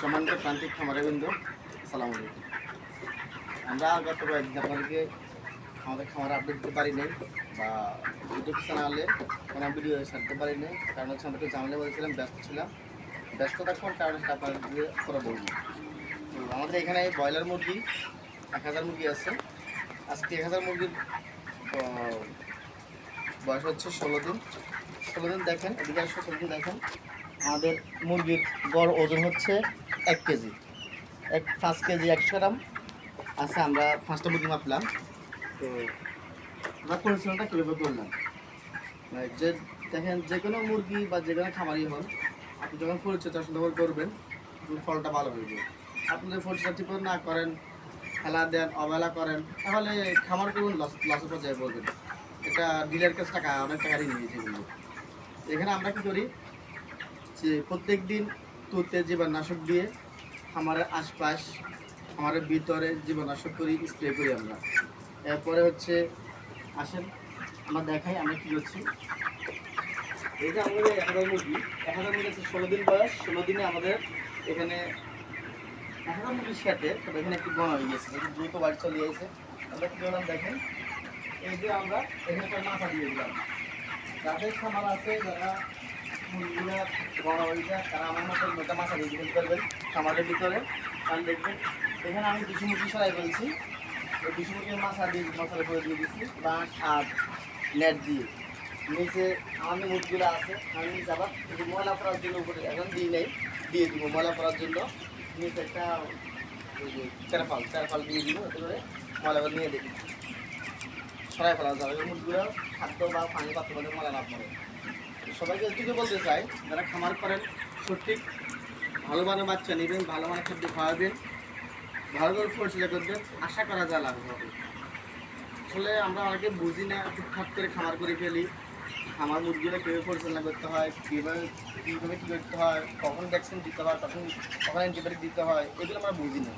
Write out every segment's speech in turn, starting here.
সম্মানিত প্রান্তিক খামারবৃন্দ, আসসালামু আলাইকুম। আমরা গত কয়েকদিন আপনাদেরকে আমাদের খামার আপডেট দিতে পারি নাই বা ইউটিউব চ্যানেলে কোনো ভিডিও ছাড়তে পারি নাই। কারণ হচ্ছে আমরা একটু ঝামেলা বলেছিলাম, ব্যস্ত ছিলাম। ব্যস্ততা কোন কারণে সেটা আপনাদেরকে পরে বলবো। তো আমাদের এখানে ব্রয়লার মুরগি 1000 মুরগি আছে। আজকে 1000 মুরগির বয়স হচ্ছে 16 দিন। 16 দিন দেখেন, এদিকে 16 দিন দেখেন। আমাদের মুরগির গড় ওজন হচ্ছে 1 কেজি, 5 কেজি 100 গ্রাম আছে। আমরা 5টা মুরগি মাপলাম। তো আমরা পরিচালনাটা কীভাবে করলাম, মানে যে দেখেন, যে কোনো মুরগি বা যে কোনো খামারই হন, আপনি যখন পরিচর্যা সুন্দর করবেন ফলটা ভালো হইবে। আপনি যদি পরিচর্যা ঠিক না করেন, খেলা দেন, অবহেলা করেন, তাহলে খামার করুন লসের পর্যায়ে বলবেন। এটা ডিলের কাছে টাকা, অনেক টাকা নিয়ে নিয়েছে। কিন্তু এখানে আমরা কী করি যে প্রত্যেক দিন তুতে জীবাণুনাশক দিয়ে খামারের আশপাশ, খামারের ভিতরে জীবাণুনাশক করি, স্প্রে করি আমরা। এরপরে হচ্ছে আসেন আমরা দেখাই আমরা কী করছি। এই যে আমাদের 1000 মুরগি, 1000 মুরগি আছে 16 দিন বয়স। 16 দিনে আমাদের এখানে 1000 মুরগির সাথে, তবে এখানে একটু গণ হয়ে গেছে, একটু দ্রুত বাড়ি চলে গিয়েছে। আমরা কী করলাম দেখেন, এই যে আমরা এখানে একটা মাথা দিয়ে দিলাম। যাদের খামার আছে, যারা মুরগিগুলো বড় হয়ে যায়, তারা আমার মতো মোটা মাথা দিয়ে দিতে পারবেন খামারের ভিতরে। কারণ দেখবেন এখানে আমি 200 মুরগি সরাই বলছি, ওই 200 মুরগির মাথা দিয়ে মশলা করে দিয়ে দিচ্ছি বাঁশ আর নেট দিয়ে। নিচে আমাদের মুরগিগুলো আছে, আমি নিচে আবার ময়লা করার জন্য উপরে এখন দিই নেই, দিয়ে দিব ময়লা করার জন্য। নিচে একটা তেরফাল দিয়ে দিব, এতে করে ময়লাগুলো নিয়ে দেখি সরাই ফেলা যাবে। মুরগিগুলো খাদ্য বা পানি পাত্র মধ্যে ময়লা না পড়ে। সবাইকে এটুকু বলতে চাই, যারা খামার করেন সঠিক ভালো মানের বাচ্চা নেবেন, ভালো মানের খাদ্য খাওয়াবেন, ভালো করে পরিচর্যা করবেন, আশা করা যায় লাভ হবে। আসলে আমরা অনেকে বুঝি না, ঠিকঠাক করে খামার করে ফেলি। খামার মুরগিগুলো কীভাবে পরিচালনা করতে হয়, কীভাবে কী করতে হয়, কখন ভ্যাকসিন দিতে হয়, কখন অ্যান্টিবায়োটিক দিতে হয়, এগুলো আমরা বুঝি না।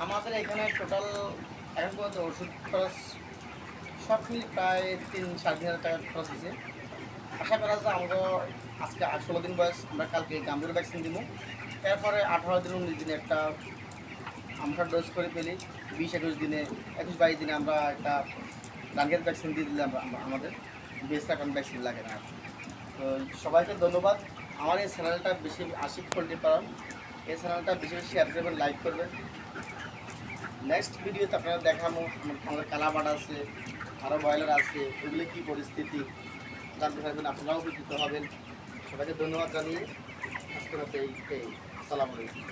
আমাদের এখানে টোটাল এখন পর্যন্ত ওষুধ খরচ সব মিলে প্রায় 3-3.5 টাকা খরচ হয়েছে। আশা করা যায় আমরা আজকে 16 দিন বয়স, আমরা কালকে গাম্বুর ভ্যাকসিন দিব। এরপরে 18 দিন 19 দিনে একটা আমরা ডোজ করে ফেলি। 20-21 দিনে, 21-22 দিনে আমরা একটা রানগেট ভ্যাকসিন দিয়ে দিলে আমাদের বেস্ট এখন ভ্যাকসিন লাগে না। তো সবাইকে ধন্যবাদ। আমার এই চ্যানেলটা বেশি আশিক পোল্ট্রি ফার্ম, এই চ্যানেলটা বেশি বেশি শেয়ার করবেন, লাইক করবেন। নেক্সট ভিডিওতে আপনারা দেখাবো আমাদের কালাবাট আছে, আরও ব্রয়লার আছে, ওগুলো কী পরিস্থিতি জানতে পারবেন, আপনারাও উপকৃত হবেন। সবাইকে ধন্যবাদ জানিয়ে আজকের মতো এই আসসালামু আলাইকুম।